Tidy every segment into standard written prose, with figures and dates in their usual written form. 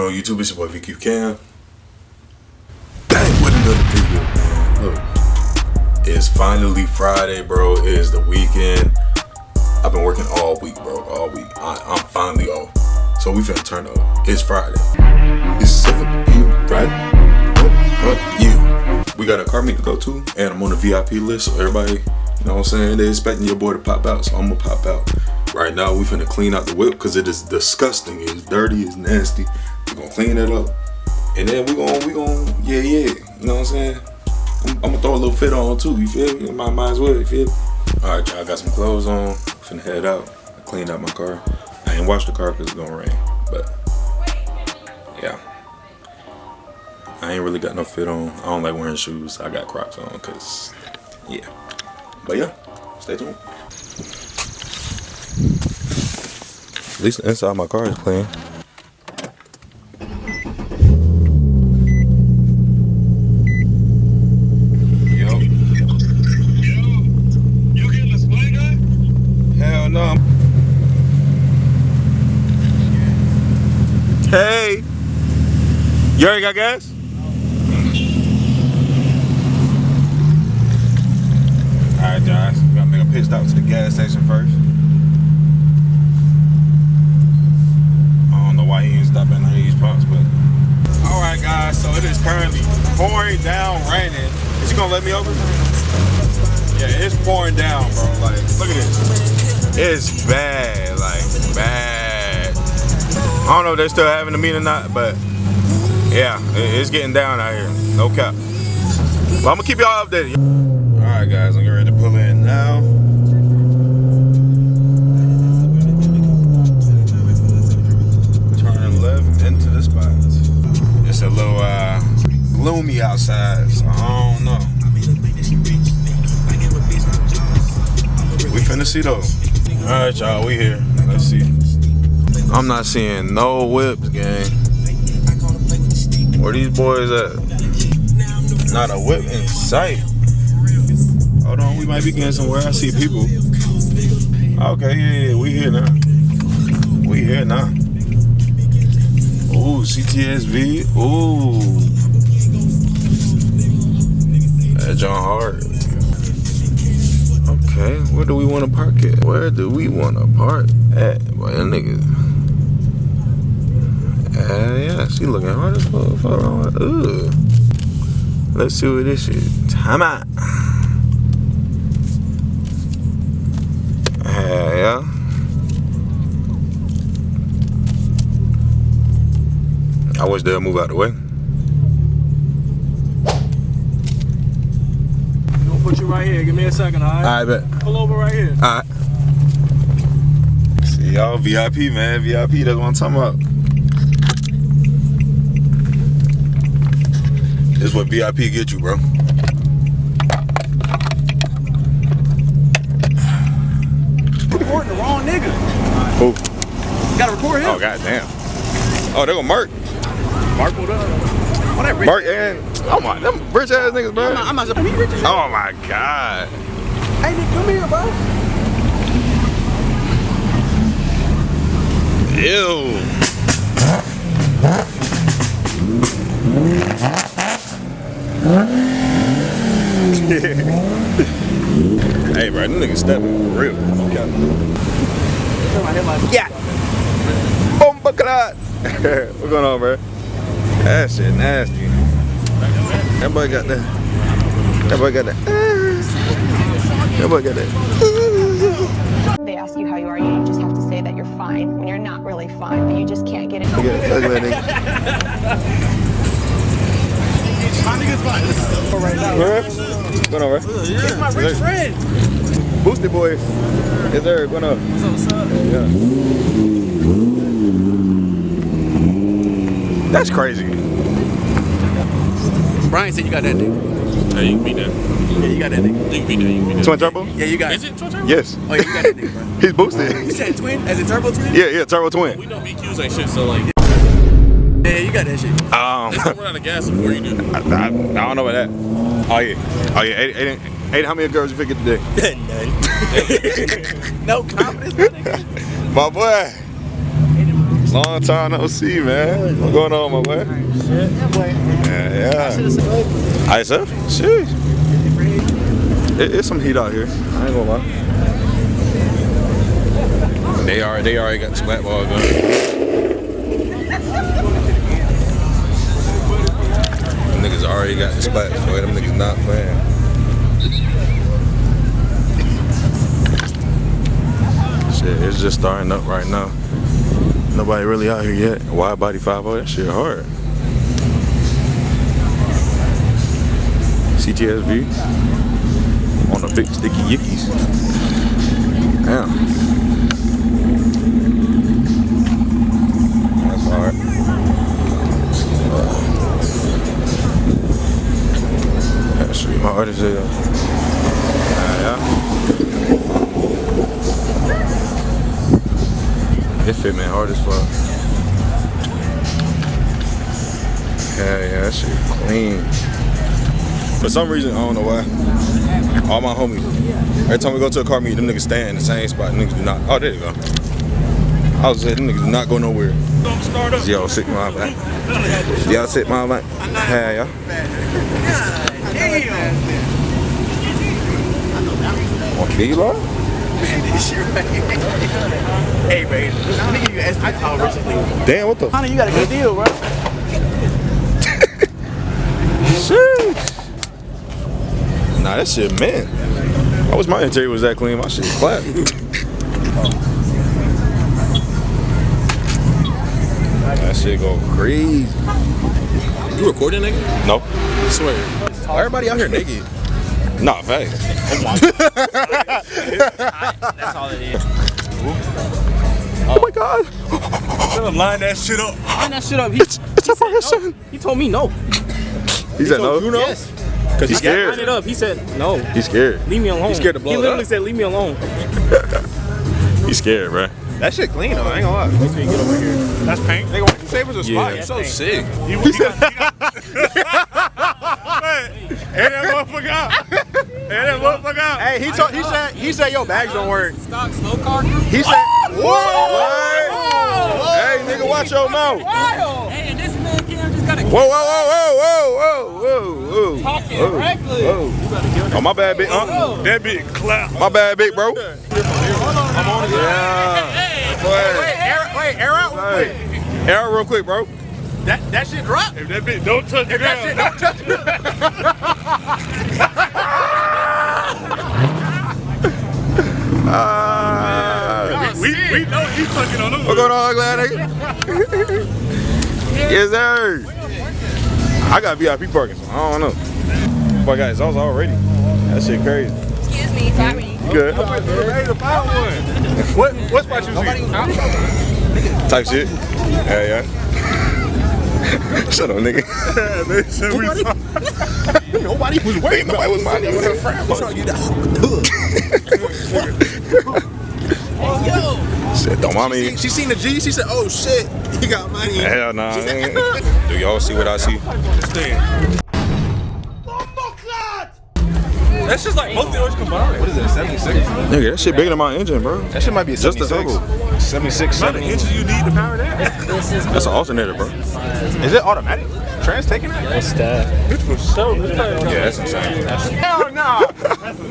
going on YouTube? It's your boy VQ Cam. Back with another video, man. Look, it's finally Friday, bro. It is the weekend. I've been working all week, bro. All week. I'm finally off. So we finna turn up. It's Friday. It's 7 p.m. Friday. Yeah. We got a car meet to go to, and I'm on the VIP list, so everybody, you know what I'm saying, they're expecting your boy to pop out, so I'm gonna pop out. Right now, we finna clean out the whip because it is disgusting. It's dirty. It's nasty. We're gonna clean it up, and then we gonna, yeah. You know what I'm saying? I'm gonna throw a little fit on too. You feel me? Might as well. You feel me? All right, y'all. I got some clothes on. Finna head out. I cleaned out my car. I ain't washed the car because it's gonna rain, but yeah. I ain't really got no fit on. I don't like wearing shoes. I got Crocs on because, yeah. But yeah, stay tuned. At least the inside of my car is clean. Yo. You getting the display guy? Hell no. Hey. You already got gas? Alright, guys. We gotta make a pit stop to the gas station first. Why he ain't stopping none of these pumps, but alright guys, so it is currently pouring down, raining. Is he gonna let me over? Yeah, it's pouring down, bro. Like, look at this. It's bad, like bad. I don't know if they're still having a meeting or not, but yeah, it's getting down out here. No cap. Well, I'm gonna keep y'all updated. Alright guys, I'm getting ready to pull in now. Into the spot. It's a little gloomy outside, so I don't know. We finna see though. Alright y'all, we here. Let's see. I'm not seeing no whips, gang. Where these boys at? Not a whip in sight. Hold on, we might be getting somewhere. I see people. Okay, yeah, we here now. We here now. Ooh, CTSV. Ooh. That John Hart. Okay, where do we want to park at? Where do we want to park at? Boy, that nigga. Yeah, she looking hard as fuck. Ooh. Let's see what this is. Time out. Yeah. I wish they'll move out the way. I'm gonna put you right here. Give me a second, alright? Alright, bet. Pull over right here. Alright. See y'all, VIP, man. VIP, that's what I'm talking about. This is what VIP get you, bro. Recording the wrong nigga. Who? You gotta record him. Oh, goddamn. Oh, they gonna murk. Mark, what up? Oh, that rich. Mark and oh my, them rich ass niggas, bro. I'm not he rich as hell. Oh my god. Hey, nigga, come here, bro. Ew. Hey, bro, them niggas stepping for real. Okay. Yeah. Bomba clot. What's going on, bro? That shit nasty. That boy got that. That boy got that. That boy got that. They ask you how you are, you just have to say that you're fine when you're not really fine, but you just can't get it. Look at that nigga. My nigga's fine. Right now. What's going on, bro? It's my rich friend. Boosty boys. Yes, sir. What's going on? What's up? Yeah. That's crazy. Brian said you got that nigga. Hey, you can beat that. Yeah, you got that nigga. You can beat that. You can beat that. Twin turbo? Yeah, you got Is it twin turbo? Yes. Oh, yeah, you got that nigga, bro. He's boosted. You said twin? As a turbo twin? Yeah, turbo twin. We know VQs ain't shit, so like. Yeah, you got that shit. It's gonna run out of gas before you do. I don't know about that. Oh yeah. Hey, how many girls you figured today? None. No confidence, my nigga. My boy. Long time no see, man. What's going on, my boy? Yeah. Ice up? Sheesh. It's some heat out here. I ain't gonna lie. They already got the splat ball gun. Them niggas already got the splat, boy. Them niggas not playing. Shit, it's just starting up right now. Nobody really out here yet. Wide body 5.0, that shit hard. CTSV on the big sticky yickies. Damn. That's hard. That shit hard as hell. Yeah. It fit me hard as fuck. Yeah, that shit clean. For some reason, I don't know why. All my homies, every time we go to a car meet, them niggas stay in the same spot. Niggas do not. Oh, there you go. I was saying, them niggas do not go nowhere. Y'all sit my back. Y'all sit my back. Hey, y'all. On kilo? Hey, babe. Let me give you an estimate how rich it is. Damn, what the? Honey, you got a good deal, bro. Sheesh. Nah, that shit, man. I wish my interior was that clean. My shit clap. That shit go crazy. You recording, nigga? No. I swear. Everybody out here naked. Nah, facts. That's all it is. Oh my god. Tell him line that shit up. Line that shit up. It's up for his son. He told me no. He said no? You know? Yes. Because he's Line it scared. up. He said no. He's scared. Leave me alone. He's scared to blow He it literally up. said, leave me alone. He's scared, bruh. That shit clean though, I ain't gonna lie. Get over here. That's paint. They gonna save us a spot. Yeah. You're so sick. He said- And that motherfucker out. And that motherfucker out. Hey, he said your bags don't work. Stock slow car group. He said, Hey, nigga, watch your mouth. Hey, and this man Cam just got a Whoa, whoa, whoa, whoa, whoa, whoa, talking whoa. reckless. Whoa. Oh, my bad, big. That big clap. My bad, big bro. I'm on it. Yeah. wait, air out real quick. Air out real quick, bro. That shit dropped. If that bitch don't touch the That shit don't touch me. We know you fucking on them. What's going on, glad nigga? Yes, sir. I got VIP parking, so I don't know. Boy, I got exhaust already. That shit crazy. Excuse me, sorry. Good. What spot you see? Type shit. Yeah. Shut up, nigga. Nobody was waiting. Nobody was minding with her friend. Shit, don't mind me. She seen the G. She said, "Oh shit, he got money." Hell nah. Do y'all see what I see? That's just like both of yours combined. What is that, 76? Nigga, that shit bigger than my engine, bro. That shit might be a Just the 76. turbo. 76, How many 70. inches you need to power that? That's an alternator, bro. Is it automatic? Trans taking it? What's that? Bitch was so Yeah, that's insane. Hell no.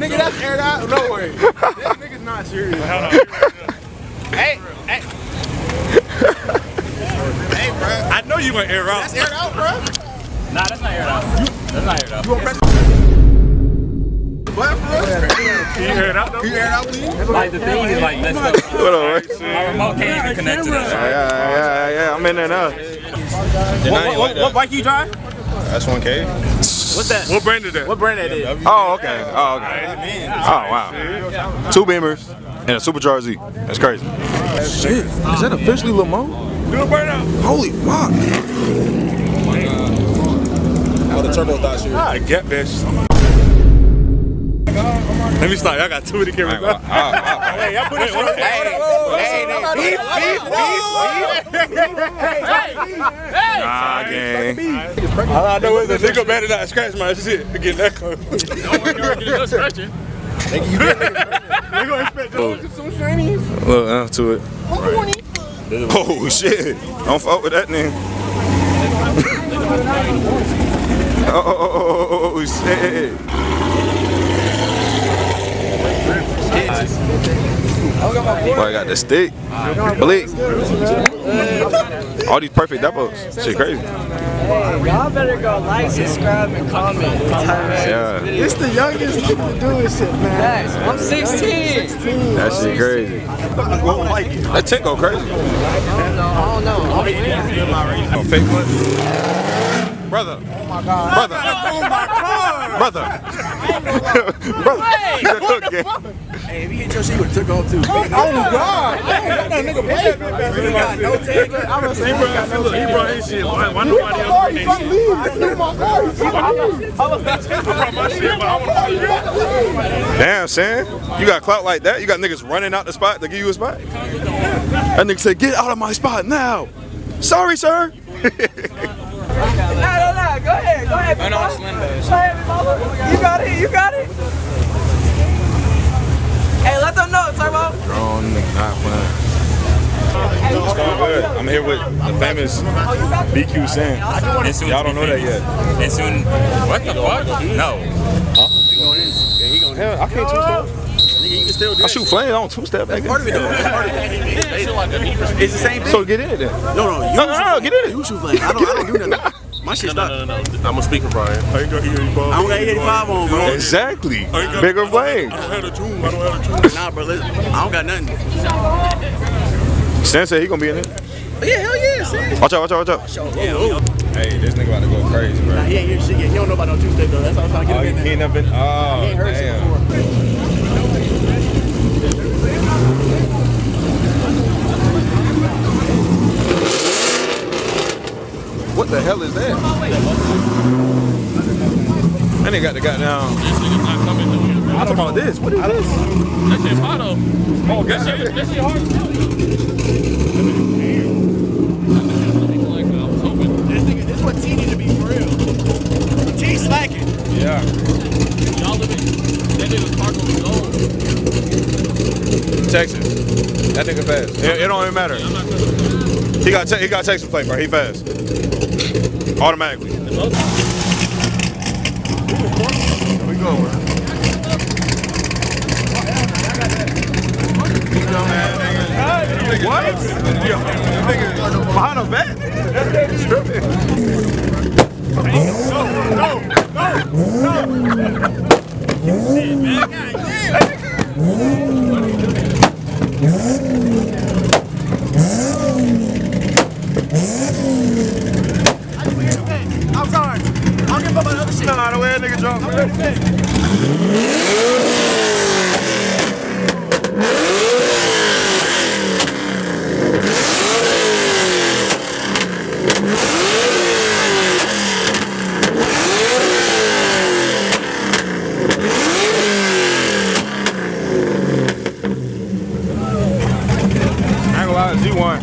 Nigga, that's aired out. No way. This nigga's not serious. Hey, bro. I know you went air out. That's aired out, bro. Nah, that's not aired out. That's not aired out. You want press button for us? Can you air it out though? Can you air it out, please? Like the thing is like messed up. What up, man? My remote can't even connect to that. Yeah, I'm in there now. What bike you drive? That's 1K. What's that? What brand is that? What brand that is? Oh, okay. Oh, wow. 2 Beamers and a supercharged Z. That's crazy. Shit, is that officially Lamont? Do a burn out. Holy fuck. How the turbo thought shit. I get this. Let me stop. I got too many cameras. Hey, y'all put it Nah, gang. All I know is that nigga better not scratch my shit to get that close. You They gonna expect those. some shinies. Look, to it. Oh shit! Don't fuck with that nigga. Oh shit! Boy, I got the stick. Blake. All these perfect depots. Shit crazy. Hey, y'all better go like, subscribe, and comment. Yeah. It's the youngest nigga doing shit, man. I'm 16. That shit crazy. That tick go crazy. I don't know. Oh, fake one? Brother. Oh my god. Brother. Oh my god. Brother. Brother. Hey, if he hit your shit, he would've took off too. Oh god. That nigga played. He got no tag. He brought his shit. Why nobody else bring their shit? I brought my shit, but I want to see. Damn, son. You got clout like that? You got niggas running out the spot to give you a spot? That nigga said, get out of my spot now. Sorry, sir. No. Go ahead. I know it's Linda. You got it. Hey, let them know, Turbo. Drone, nigga, not playing. It's going good. I'm here with the famous BQ Sin. Y'all don't know that yet. And soon, what the fuck? No. Huh? Hell, I can't two-step. Nigga, you can still do I shoot flames, I don't two-step. Part of it though. It's the same thing. So get in it then. No, get in it. You shoot flame. I don't do nothing. My shit stop. No. I'm a speaker, Brian. I ain't got E85. I don't got 85 on, bro. Exactly. Bigger flames. I don't have a tune. Nah, bro, listen, I don't got nothing. Sin said he gonna be in it. Yeah, hell yeah, see? Watch out. Yeah, ooh. Hey, this nigga about to go crazy, bro. Nah, he ain't hear shit yet. He don't know about no two-step though. That's how I'm trying to get him in He there. ain't never been. Oh, He ain't heard shit damn. before. What the hell is that? That nigga got the goddamn. This nigga's not coming to me. I'm talking about this. What is this? That shit's hot though. Oh, God. That shit hard as hell. Like, I was hoping. This is what T need to be for real. T slacking. Yeah. Y'all live in that nigga's park on his own. Texas. That nigga fast. It don't even matter. I'm not gonna. He got Texas plate, bro. He fast. Automatically. Here we go, bro. What? Yo, nigga behind a vet? That's tripping. I'm sorry. I'll give up on other shit. Nah, the way that nigga drunk, Z1.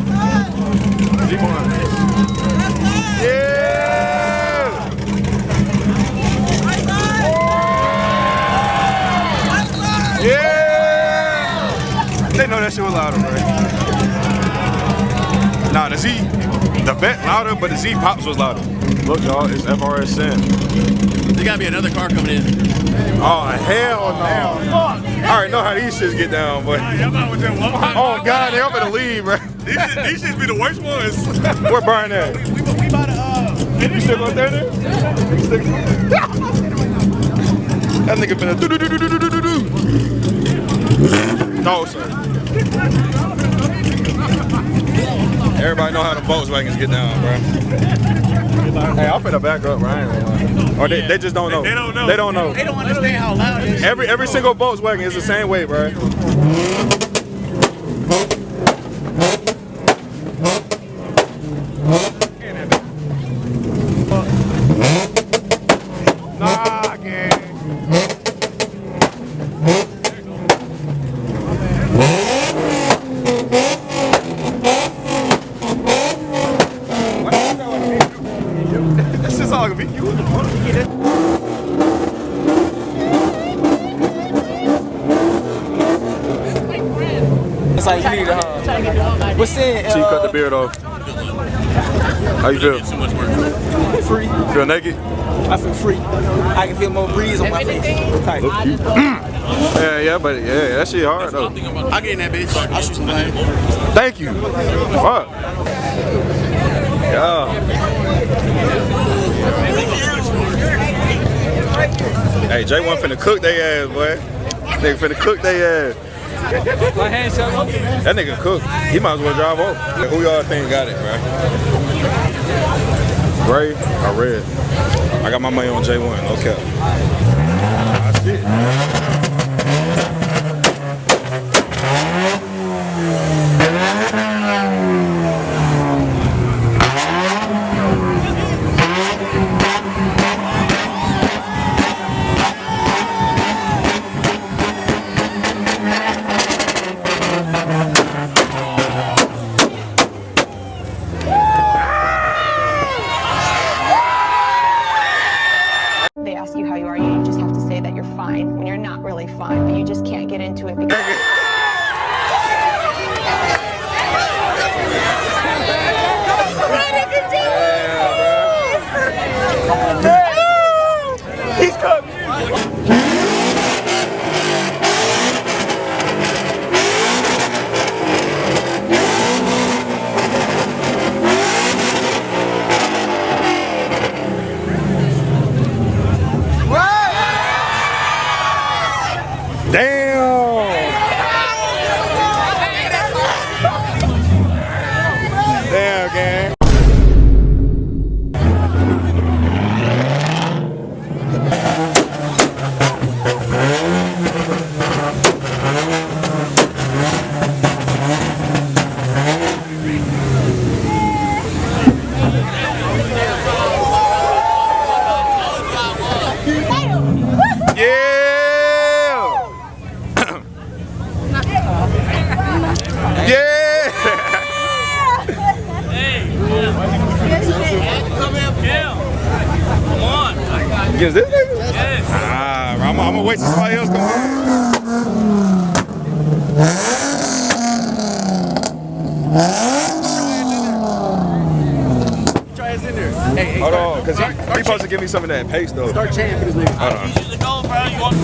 Yeah! Yeah! They know that shit was louder, right? Nah, the vet louder, but the Z pops was louder. Look, y'all, it's FRS Sin. There gotta be another car coming in. Oh, hell no. I already know how these shits get down, but. Oh, God, they up at the lead, bro. These shits be the worst ones. Where Brian at? We about to, You still up there? That nigga finna do. No, sir. Everybody know how the Volkswagens get down, bro. Hey, I'm finna back up, Brian. Or they just don't know. They don't know. They don't know. they don't understand how loud it is. Every single Volkswagen is the same way, bro. Nah, gang. This is all gonna be you. It's like you need to what's in? She cut the beard off. How you feel? Free. Feel naked? I feel free. I can feel more breeze on my face. Tight. Yeah, but that shit hard though. I'll get in that bitch. I'll shoot some flame. Thank you. Fuck. Yeah. Hey, J1 finna cook they ass, boy. Nigga finna cook they ass. That nigga cook. He might as well drive off. Who y'all think got it, bro? Gray or red? I got my money on J1. Okay. That's it. They ask you how you are, you just have to say that you're fine when you're not really fine, but you just can't get into it because... He's coming. Damn, gang. Against this nigga? Yes. I'm gonna wait till somebody else come on. Try his in there. Hey, Hold on, because he supposed to give me some of that paste though. Start chanting for this nigga. Hold on. You should go, bro. You want...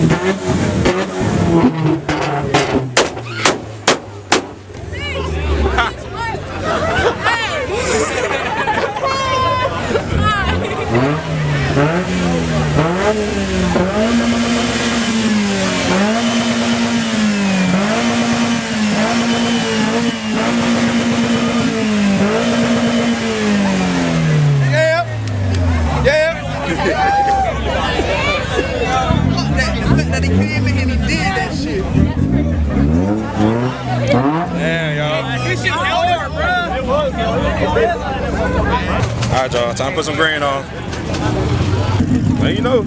That he came in and he did that shit. Damn, y'all. This shit hard, bro. It was. Alright, y'all. Time to put some grain on. Well, you know.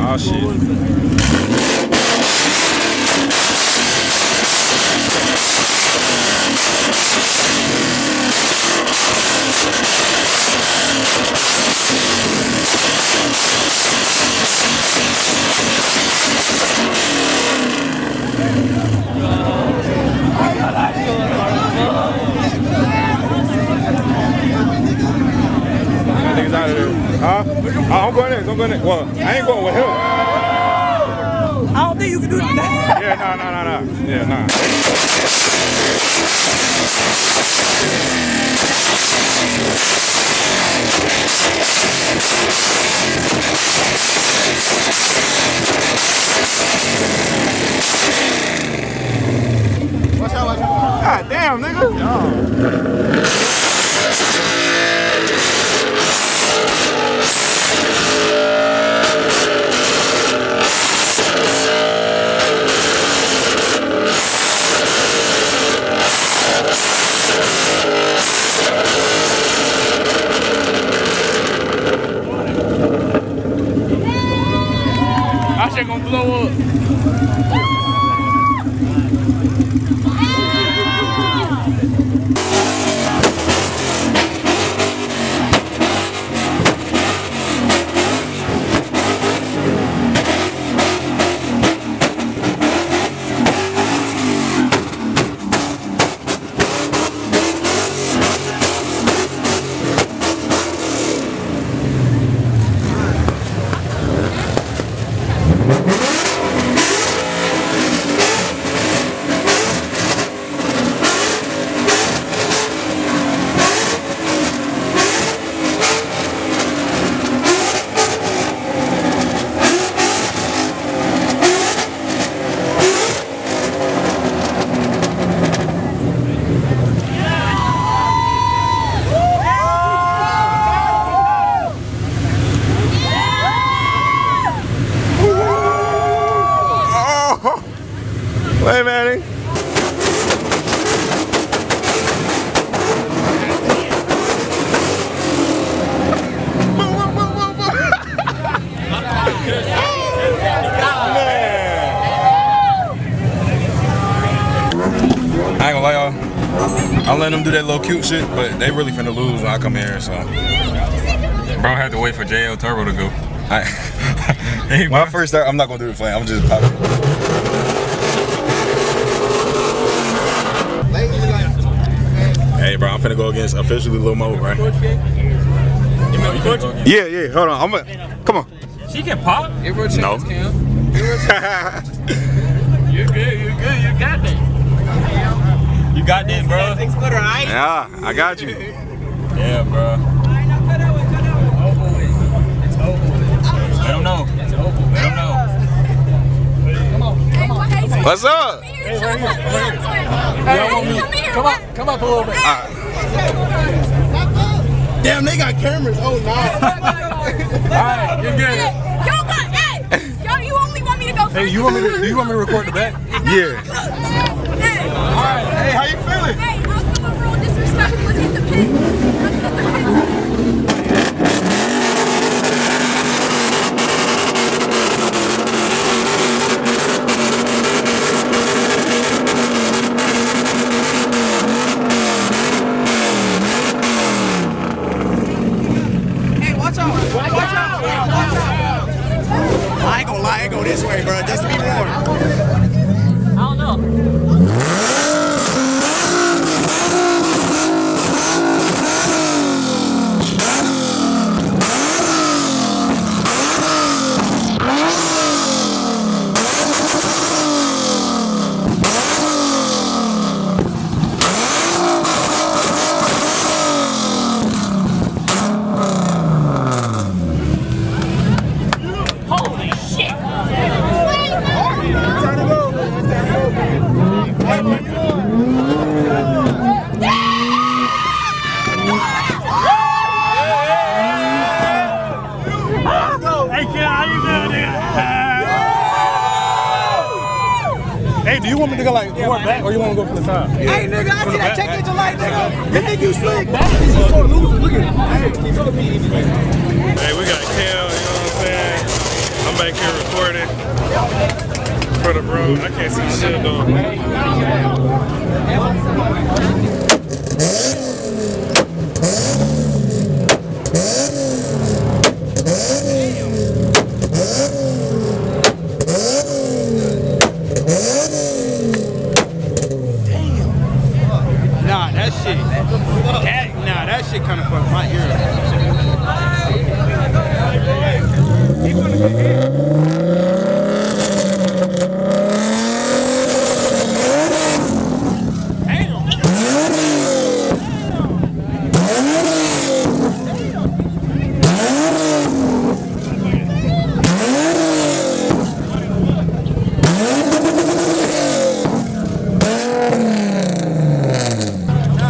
Oh shit. Niggas out of there. Huh? Oh, I'm going in. I'm going in. Well, I ain't going with him. I don't think you can do that. Yeah, nah. Yeah, nah. Watch out. God damn, nigga. blow up. Wait, Manny. I ain't gonna lie, y'all. I'm letting them do that little cute shit, but they really finna lose when I come here, so. Bro, I had to wait for JL Turbo to go. Hey, when I first start, I'm not gonna do the flame. I'm just popping. Hey, bro, I'm finna go against officially Lil Mo, right? Yeah, yeah. Hold on. Come on. She can pop. No. You're good. You're good. You got that. You got that, bro. Yeah, I got you. Yeah, bro. It's over. I don't know. It's over. I don't know. What's up? Come up a little bit. Damn, they got cameras. Oh, no. Alright, you're good. Yo, you only want me to go first? Hey, you want me to record the back? Yeah. Alright, Hey, how you feeling? Hey, also a real disrespectful. Let's hit the pin. Let's hit the pin. I ain't gonna lie, I go this way, bro. Just to be warned. I don't know. Holy shit! Hey, kid, how you doing, nigga? Hey, do you want me to go like work back or you want to go from the top? Hey, nigga, I see that check engine light, nigga. You think you slick? Hey, we got Cam, you know what I'm saying? I'm back here recording for the bro. I can't see shit though. Nah, that shit kind of fucked my ear up.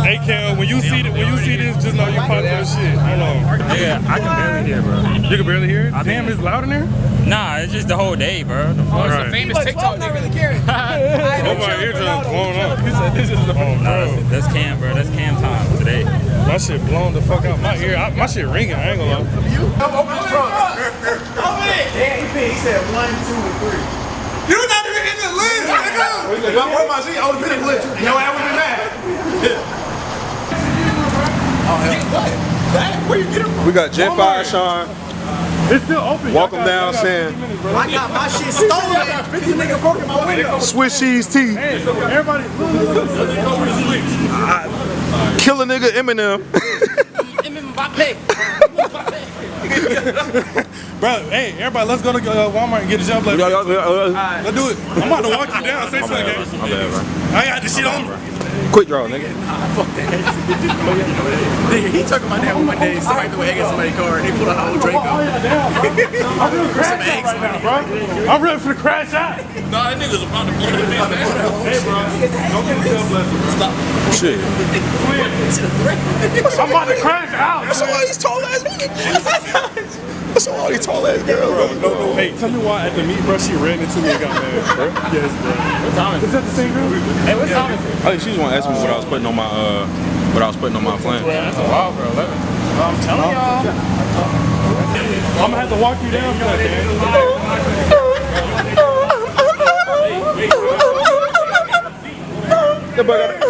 Hey, Cam, when you see this, just know you popular shit. Hold on. Yeah, I can barely hear, bro. You can barely hear it? Damn, it's loud in there? Nah, it's just the whole day, bro. The fuck? Right. Famous TikTok nigga. Really caring. Oh my ear just blown up. He said this is the That's Cam, bro. That's Cam time today. My shit blown the fuck out. My ear, my shit ringing. I ain't gonna lie. He said 1, 2, and 3. You're not even in the list, nigga. If I wrote my shit, I would have been in the list. Yo, I would have been mad. Oh, hell. What? Where you get it from? We got Jet 5 Sean. It's still open. Walk him down saying, I got my shit stolen. This nigga broke in my window. Swiss cheese tea. Hey, everybody, look. Kill a nigga Eminem. Bro, hey, everybody, let's go to Walmart and get a jump. Let's do it. I'm about to walk you down. Say something, gang. My bad, bro. I got this shit on me. Quick draw, nigga. Fuck that. Nigga, he took my dad one day, somebody threw an egg in somebody's car, and they pulled a whole drink out. Some eggs, bro. I'm ready for the crash out. Nah, that nigga's about to pull the bitch. Hey, bro. Don't get yourself blessed. Stop. Shit. I'm about to crash out. That's all these tall ass niggas. That's all these tall ass girls. No. Hey, tell me why at the meet, bro, she ran into me and got mad, bro. Yes, bro. What time is that the same girl? Hey, what time is it? I think she just want to ask me what I was putting on my flame. That's a while, bro. I'm telling y'all. I'm gonna have to walk you down for that, man.